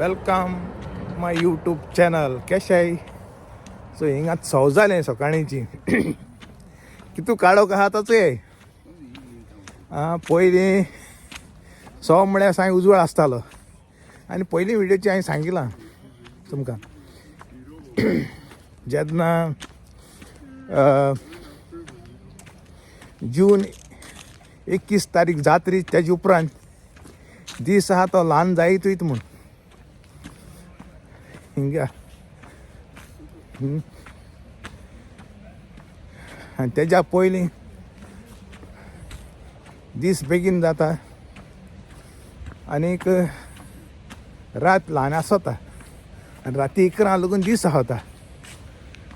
Welcome माय YouTube channel कशें आहे. So हिंगा सव जालें सकाळींची कितू काडोक आहा ताचो आहे. पयलीं सव म्हळ्यार साय उजवाड आसतालो आनी पयलीं व्हिडिओची हांवें सांगिलां तुमकां जेन्ना जून 21 तारीख जात्री तेजे उपरांत दीस आहा तो ल्हान जायत वयता म्हूण हिंगा आनी तेज्या पयलीं दीस बेगीन जाता आनीक रात ल्हान आसता आनी राती 11 लागून दीस आसता.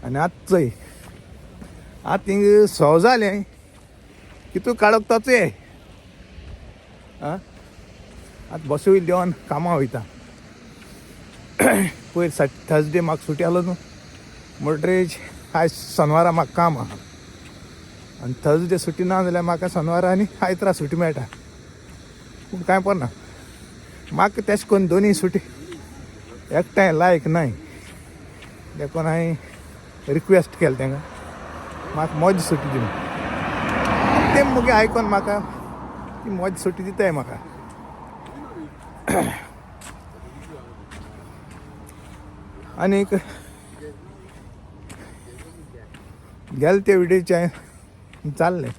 आनी आतां चोय आतां हिंग सव जालें कितू काडोक ताचो आतां बसूय देंवन कामां वयता. पयर थर्सडे म्हाका सुटी आसलो न्हू म्हणटरीच आयज शेनवारा म्हाका काम आहा आनी थर्सडे सुटी ना जाल्यार म्हाका शेनवारा आनी आयतारा सुटी मेळटा. पूण कांय पडना म्हाका तेशें करून दोनी सुटी एकठांय लायक नाय. देखून हांवें रिक्वेस्ट केलें तेंकां म्हाका मोज सुटी दी म्हणून. तें मुगे आयकोन म्हाका ती मोज सुटी दिताय म्हाका. आनीक गेले ते व्हिडिओचे चाललें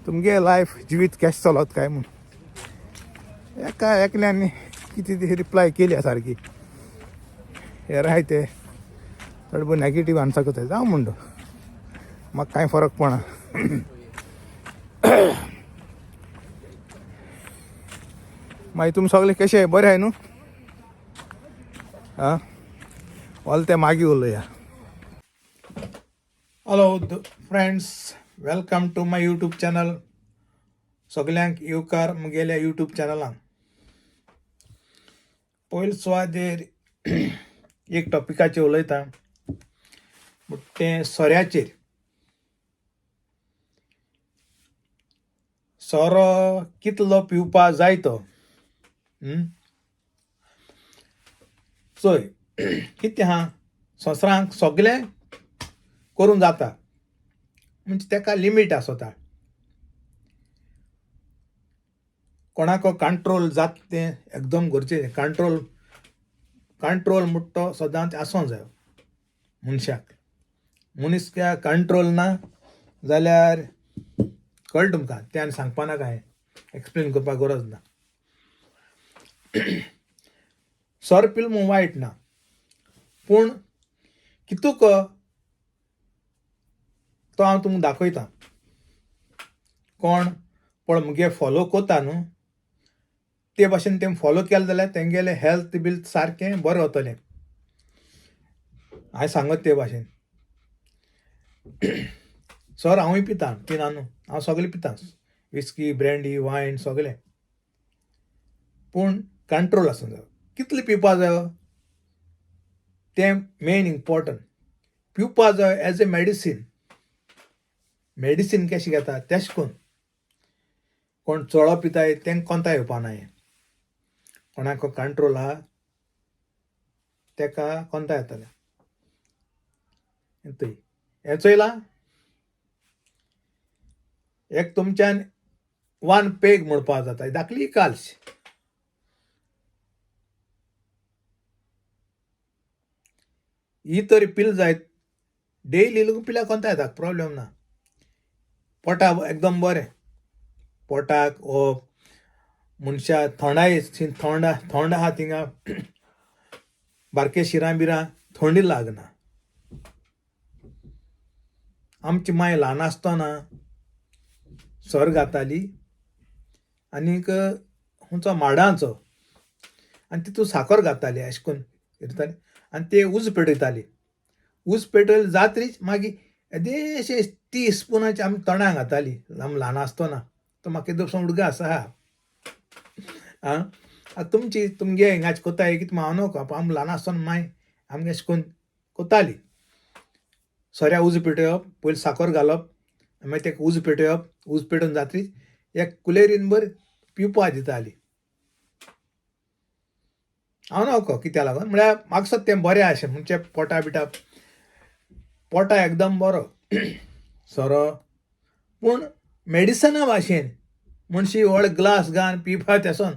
तुमगे लायफ जिवीत कशें चलत काय म्हूण एका एकल्यान कितें ती रिप्लाय केली सारकी. हे राय ते थोडे नॅगेटीव आन्सर करता जावं म्हणटो म्हाका कांय फरक पडना. मागीर तुमी सगळे कशे बरे आहाय न्हू. ऑल ते मागीर उलया. Hello friends, welcome to my YouTube channel. सगल्यांक येवकार मुगेल्या यूट्यूब चॅनलान. पयले सुवातेर एक टॉपिकाचेर उलयता तें सोऱ्याचेर. सोरो कितलो पिवपा जाय तो. चोय कितें आहा सोंसरांक सगळें करूं जाता म्हणजे तेका लिमीट आसता. कोणाको कंट्रोल जाता तें एकदम गरजेचें. कंट्रोल म्हणटा तो सदांच आसूं जायो मनशाक. मनीस कंट्रोल ना जाल्यार कळटा तुमकां तें आनी सांगपा नाका. हांवें एक्सप्लेन करपाक गरज ना. सोरो पिलो वायट ना पूण कितूक तो हांव तुमकां दाखयतां. कोण पळय मुगे फॉलो कोता न्हू ते भाशेन तें फॉलो केलें जाल्यार तेंगेलें हेल्थ बील सारकें बरें वतलें. हांवें सांगत ते भाशेन सोरो हांवूय पिता पिना न्हू हांव सगळें पिता. विस्की ब्रँडी वायन सगळें. पूण कंट्रोल आसूं जायो. कितलें पिवपा जायो तें मेन इम्पॉर्टंट. पिवपा जायो एज ए मेडिसीन. मेडिसीन कशें घेता तेशें करून. कोण चोळो पिताय तेंकां कोंता येवपा नाय. कोणाको कंट्रोल आहा तेका कोंता येतलें. हें चोयलां एक तुमच्यान 1 पेग म्हणपा जाता धाकली काल्श. ही तरी पिल जायत डेली पिल्यार कोंता येता प्रॉब्लेम ना. पोटा एकदम बरें. पोटाक ओ मनशा थोंडाय थोंड आहा थिंगा बारके शिरां बिरां थोंडी लागना. आमची माय ल्हान आसतना सोरो घाताली आनीक खंयचो माडांचो आनी तितून साकर घाताली अशें करून करताली आनी ते उज पेटयताली. उज पेटयले जात्रीच मागीर येदेशे टीस्पुनाचे आमी तोंडाक घाताली आमी ल्हान आसतना. तो म्हाका एकदम उडगास आहा. आतां तुमगे हिंगाचे कोताय कितें हांव नको. आमी ल्हान आसतना माय आमगे अशें करून कोताली. सोऱ्या उज पेटयप पयलीं साकर घालप मागीर तेका उज पेटयप. उज पेटोवन जात्रीच एक कुलेरीन भर पिवपा दिताली. हांव नोको कित्या लागून म्हळ्यार म्हाका सो तें बरें अशें म्हणजे पोटा बिटा पोटा एकदम बरो सोरो पूण मेडिसना भाशेन म्हणशी व्हड ग्लास घान पिवपा तेसोन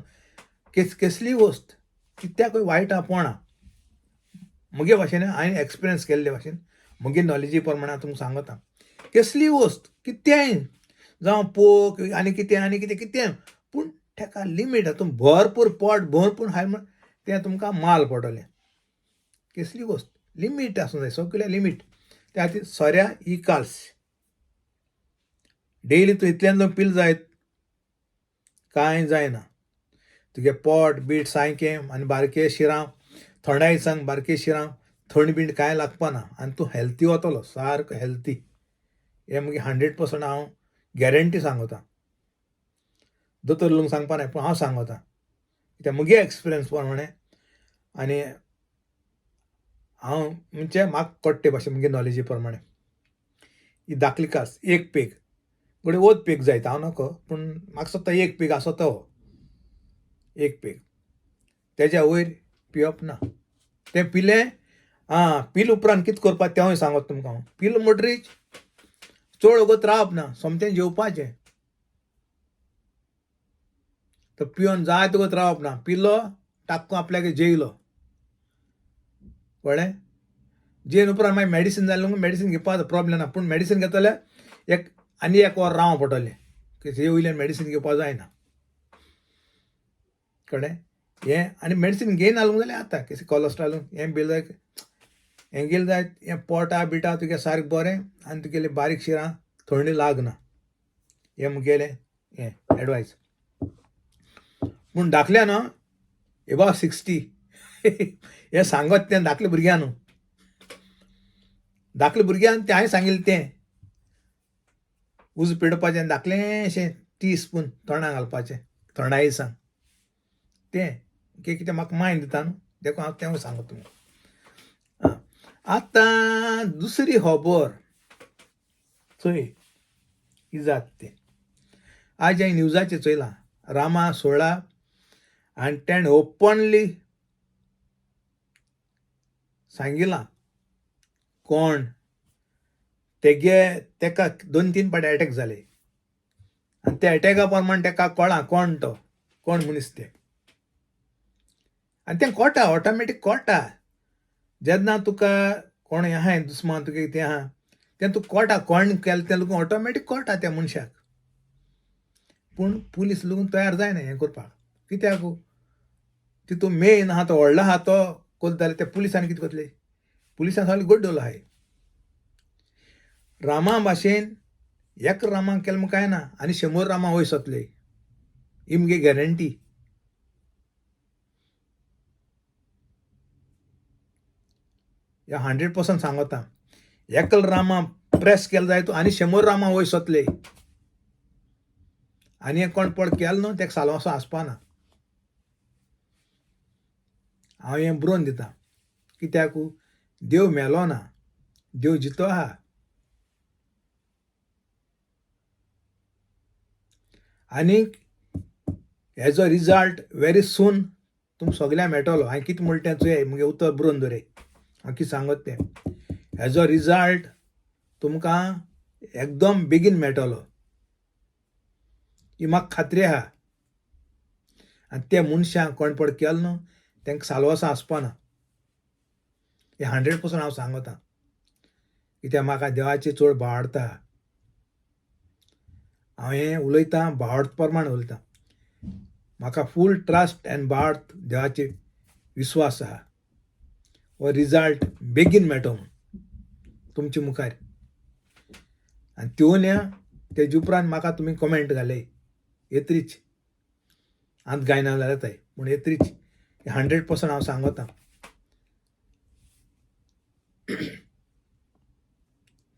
कसली वस्त कित्याकूय वायट आपोवना मुगे भाशेन हांवें एक्सपिरियन्स केल्ले भाशेन मुगे नॉलेजी प्रमाणे हांव तुमकां सांगता कसली वस्त कितेंय जावं पोक आनी कितें कितें पूण तेका लिमीट हातून भरपूर पोट भरपूर हाय म्हण तें तुमकां माल पडटलें कसली वस्त लिमीट आसूं जाय सगळें लिमीट त्या खातीर सोऱ्या इकाल्स डेली तूं इतल्यान जर पील जायत कांय जायना तुगे पोट बीट सारकें आनी बारके शिरां थोड्या दिसांक बारके शिरां थंड बीण कांय लागपाना आनी तूं हेल्थी वतलो सारको हेल्थी हें मुगे 100% हांव गॅरंटी सांगता दोतोर लोक सांगपा ना पूण हांव सांगता कित्याक मुगे एक्सपिरियन्स प्रमाणे आनी हांव म्हणजे म्हाका कळटे भाशेन मुगे नॉलेजी प्रमाणे ही धाकली कास एक पेग फुडें वोत पेग जायत हांव नको पूण म्हाका सोदता एक पेग आसो तो एक पेग तेज्या वयर पिवप ना तें पिलें पील उपरांत कितें करपाचें तेंवूय सांगता तुमकां हांव पील म्हणटरीच चड वगत रावप ना सोमतें जेवपाचें तो पिवन जाय वगत रावप ना पिलो टाक्को आपल्याक जेयलो कळ्ळें जेवन उपरांत मागीर मेडिसीन जालें मेडिसीन घेवपाचो प्रॉब्लेम ना पूण मेडिसीन घेता जाल्यार आनी एक वर रावं पडटलें हे वयल्यान मेडिसीन घेवपा जायना कळ्ळें हें आनी मेडिसीन घेयना जाल्यार जाता केसी कोलेस्ट्रॉल हें बिल जाय हें गेलें जायत हें पोटा बिटा तुगे सारकें बरें आनी तुगेलें बारीक शिरां थंडी लागना हें मुगेलें हें एडवायस पूण धाकल्या न्हू एबाव 60 हें सांगत तें धाकल्या भुरग्यां न्हू धाकल्या भुरग्यांक तें हांवें सांगिल्लें तें उज पेडपाचें धाकलेंशें टीस्पून तोंडां घालपाचें थोड्या दिसांक तें कितें म्हाका मायंड दिता न्हू देखून हांव तेंवूय सांगता तुमकां आतां दुसरी खबर चोय इजात तें आज हांवें न्यूजाचेर चोयलां रामा सोडला आनी तेणें ओपनली सांगिलां कोण तेका 2-3 पाटी एटॅक जाले आनी त्या एटॅका प्रमाणे तेका कळ्ळां कोण तो कोण मनीस तें आनी तें कळटा ऑटोमॅटीक कळटा जेन्ना तुका कोण हें आहाय दुस्मान तुगे तें आहा तें तुका कळटा कोण केलें तें लोक ऑटोमॅटीक कळटा त्या मनशाक पूण पुलीस लोक तयार जायना हें करपाक कित्याक तितून मेन आहा तो व्हडलो आहा तो करता जाल्यार ते पुलिसांनी कितें करतले पुलिसां सगळें गड्डलो आहाय रामा भाशेन एक रामाक केलें म्हूण कांय ना आनी 100 रामा वयर सोंसले ही मुगे गॅरंटी हे 100% सांगता एकल रामा प्रेस केलो जाय तूं आनी 100 रामा वयर सोंसले आनी एक कोण पड केलो न्हू तेका सालवासो आसपाना हांव हें बरोवन दितां कित्याक देव मेलो ना देव जितो आहा आनीक हेजो रिजल्ट वेरी सून तुमकां सगळ्यांक मेळटलो हांवें कितें म्हणलें तें चोय मुगे उतर बरोवन दवरे हांव कितें सांगत तें हेजो रिजल्ट तुमकां एकदम बेगीन मेळटलो ही म्हाका खात्री आहा आनी त्या मनशाक कोण पड केलो न्हू तेंकां सालवासां आसपाना हें 100% हांव सांगता कित्याक म्हाका देवाची चड भावार्था हांव हें उलयतां भावार्थ प्रमाणे उलयतां म्हाका फूल ट्रस्ट एंड भावार्थ देवाचेर विस्वास आहा हो रिजल्ट बेगीन मेळटो म्हूण तुमचे मुखार आनी तिवूय तेजे उपरांत म्हाका तुमी कमेंट घाले येतरीच आंत गायना जाल्यार जाताय पूण येतरीच 100% हांव सांगता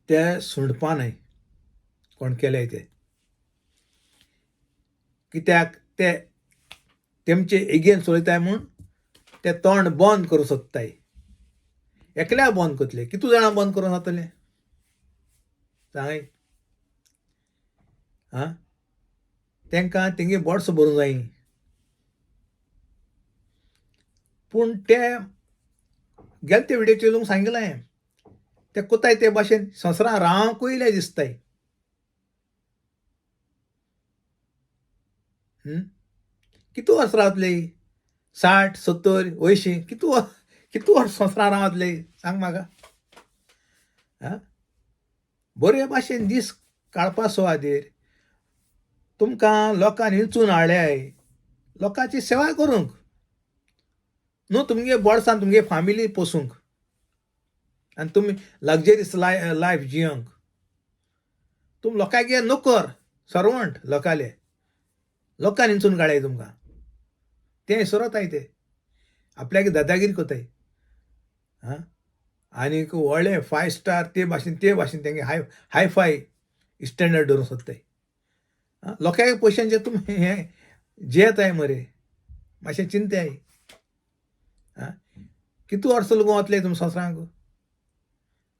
ते सुणपा न्हय कोण केले ते कित्याक ते तेमचे एगेन्स्ट उलयताय म्हूण ते तोंड बंद करूं सोदताय एकल्याक बंद करतले कितू जाणां बंद करूं जातलें सांगय तेंकां तेंगे बोड्स भरूं जायी पूण ते गेले ते व्हिडिओचे लोक सांगितलें ते कोताय ते भाशेन संवसारां रावंकूय दिसताय. कितू वर्स रावतले? 60, 70, 80 कितू वर्स संवसारां रावतले सांग म्हाका. बरे भाशेन दीस काडपा सुवातेर तुमकां लोकांनी वेंचून हाडल्याय लोकांची सेवा करूंक न्हू, तुमगे बोडसान तुमगे फामिली पोसूंक आनी तुमी लग्जरीस लायफ जियोंक. तुम लोकांगे नोकर सर्वंट लोकाले लोकांनी वेंचून काडयाय तुमकां. ते विसरताय ते आपल्याक दादागिरी कोताय. आनीक व्हडले 5 स्टार ते भाशेन तेंगे हायफाय स्टँडर्ड दवरूंक सोदताय. लोकांगे पयशांचे तुमी हे जेयताय मरे मातशें चिंत्याय. कितू वर्स लोक वतले तुम संवसारांक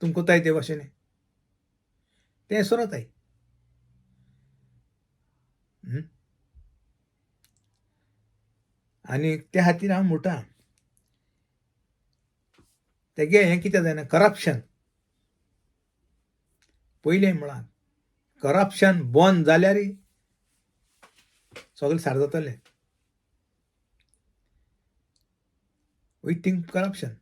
तुम कोताय ते भाशेन ते विसरताय. आनी त्या खातीर हांव म्हणटा तेगे हें कितें जायना करप्शन पयलें म्हळां करप्शन बंद जाल्यार सगळें सारकें जातलें. वी थिंक करप्शन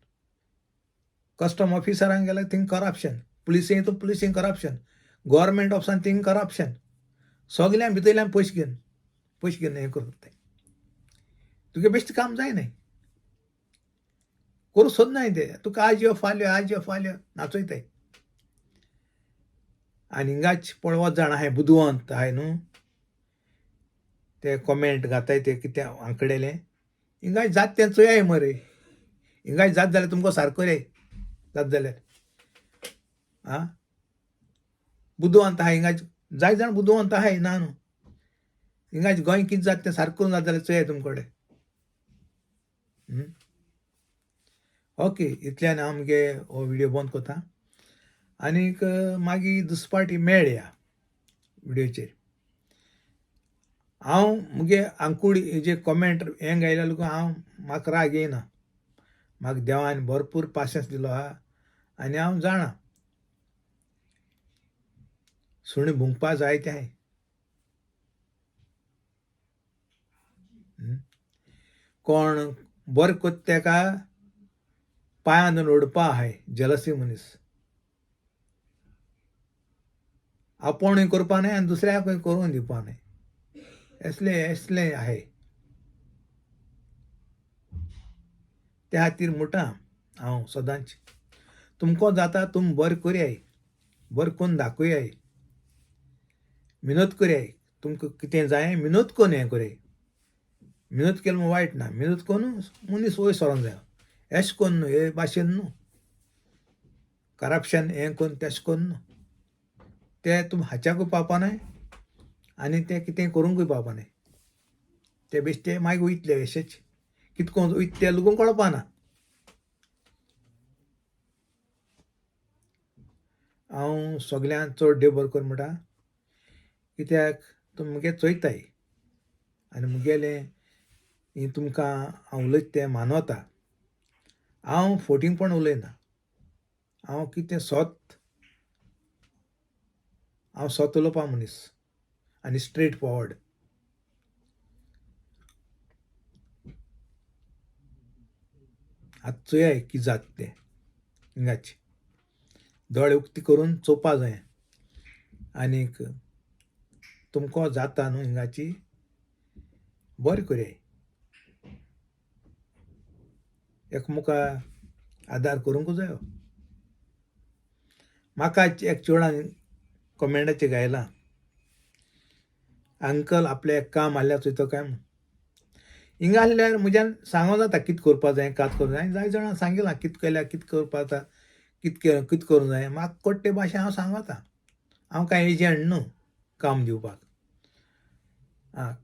कस्टम ऑफिसरांक गेल्यार थिंक करप्शन, पुलिसेंत करप्शन, गव्हर्मेंट ऑफिसान थिंक करप्शन. सगळ्यां भितरल्यान पयशे घेवन हें करता. तुगे बेश्टें काम जायनाय करूं सोदनाय ते तुका आज यो फाल्यां नाचयताय. आनी हिंगाच पळय जाण आहाय बुदवंत आहाय न्हू ते कॉमेंट घाताय ते कितें आंकडेलें हिंगाच जात तें चोयाय मरे. हिंगाच जात जाल्यार तुमकां सारको रे जात जाल्यार बुदवंत आहाय हिंगाच जाय जाण बुदवंत आहाय ना न्हू. हिंगाच गोंय कितें जाता तें सारको करून जात जाल्यार चोयाय तुमकोडे. ओके इतल्यान हांव मुगे हो व्हिडिओ बंद कोता आनीक मागीर दुसरे फावटी मेळया व्हिडिओचेर. हांव मुगे आंकुडी जे कॉमेंट हें गायल्या लोक हांव म्हाका राग येयना. म्हाका देवान भरपूर पाशन्स दिलो आहा आनी हांव जाणा सुणी भुंकपा जाय तें हाय. कोण बरें कोत्ता तेका पांयान ओडपा आहाय जलसी मनीस. आपुणूय करपा न्हय आनी दुसऱ्याकूय करूंक दिवपा न्हय असलें आहाय. त्या खातीर म्हणटा हांव सदांच तुमको जाता तुम बरें करयाय, बरें करून दाखयाय, मेहनत करयाय. तुमकां कितें जाय मेहनत करून हें करयाय. मेहनत केलें म्हूण वायट ना, मेहनत करून मनीस वयर सरोंक जायो. एशें कोन्न न्हू हे भाशेन न्हू करप्शन हें कोन्न तेशें कोन्न न्हू. तें तुम हाच्याकूय पावपा न्हय आनी तें कितें करूंकूय पावपा न्हय. ते बेश्टे मागीर वयतले अशेंच कितको वयता तें लोकांक कळपा ना. हांव सगळ्यांत चड देव बरें कर म्हणटा कित्याक तुमी मुगे चोयताय आनी मुगेलें तुमकां हांव उलयता तें मानवता. हांव फोटिंगपण उलयना. हांव कितें हांव सोत उलोवपा मनीस आनी स्ट्रेट फॉवर्ड. आतां चोयाय कितें जाता तें हिंगाच दोळे उक्ती करून चोवपा जाय. आनीक तुमको जाता न्हू हिंगाची बरें करयाय. एकमुका आदार करूंक जायो. म्हाका एक चेडवान कॉमेंटाचेर गायलां अंकल आपल्या काम आहल्यार चोयतो काय म्हूण. हिंगा आहल्यार म्हज्यान सांगो जाता कितें करपा जाय कात करूं जाय. जाय जाणां सांगिलां कितें केल्यार कितें करपा जाता कितें करूं जाय. म्हाका कोट्टे भाशेन हांव सांगता. हांव कांय एजंट न्हू काम दिवपाक.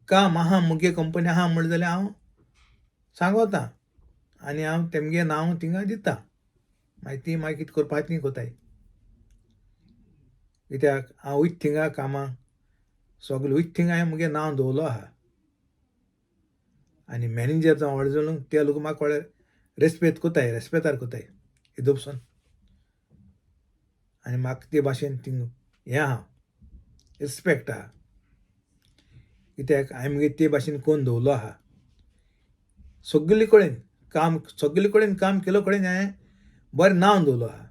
काम आहा मुगे कंपनी आहा म्हणलें जाल्यार हांव सांगोता आनी हांव तेमगे नांव थिंगा दिता. मागीर ती मागीर कितें करपा ती कोताय. कित्याक हांव वयता थिंगा कामाक सगळें वयता थिंगा हांवें मुगे नांव दवरलो आहा. आनी मॅनेजर जावं व्हडलो जावन ते लोक म्हाका कळ्ळे रेस्पेद कोताय रेस्पेतार कोताय हिदोपसून आनी म्हाका ते भाशेन थिंग हें आहा रिस्पेक्ट आहा कित्याक हांवें मगे ते भाशेन कोन्न दवरलो आहा सगळे कडेन काम केलो कडेन हांवें बरें नांव दवरलो आहा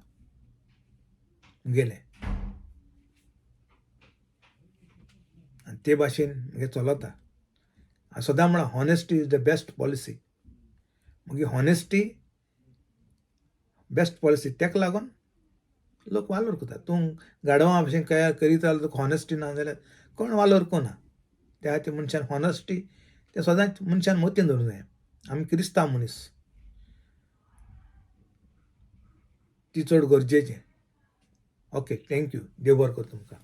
मुगेलें आनी ते भाशेन मुगे चलता हांव सदां म्हणा honesty is the best policy मुगे हॉनेस्टी बेस्ट पॉलिसी तेका लागून लोक वालोर करता तूं गाडवा भशेन करीत जाल्यार तुका हॉनेस्टी ना जाल्यार कोण वालोर कोना त्या खातीर मनशान हॉनेस्टी तें सदांच मनशान मतीन दवरूंक जाय आमी क्रिस्तांव मनीस ती चड गरजेचें ओके थँक्यू देव बरें कर तुमकां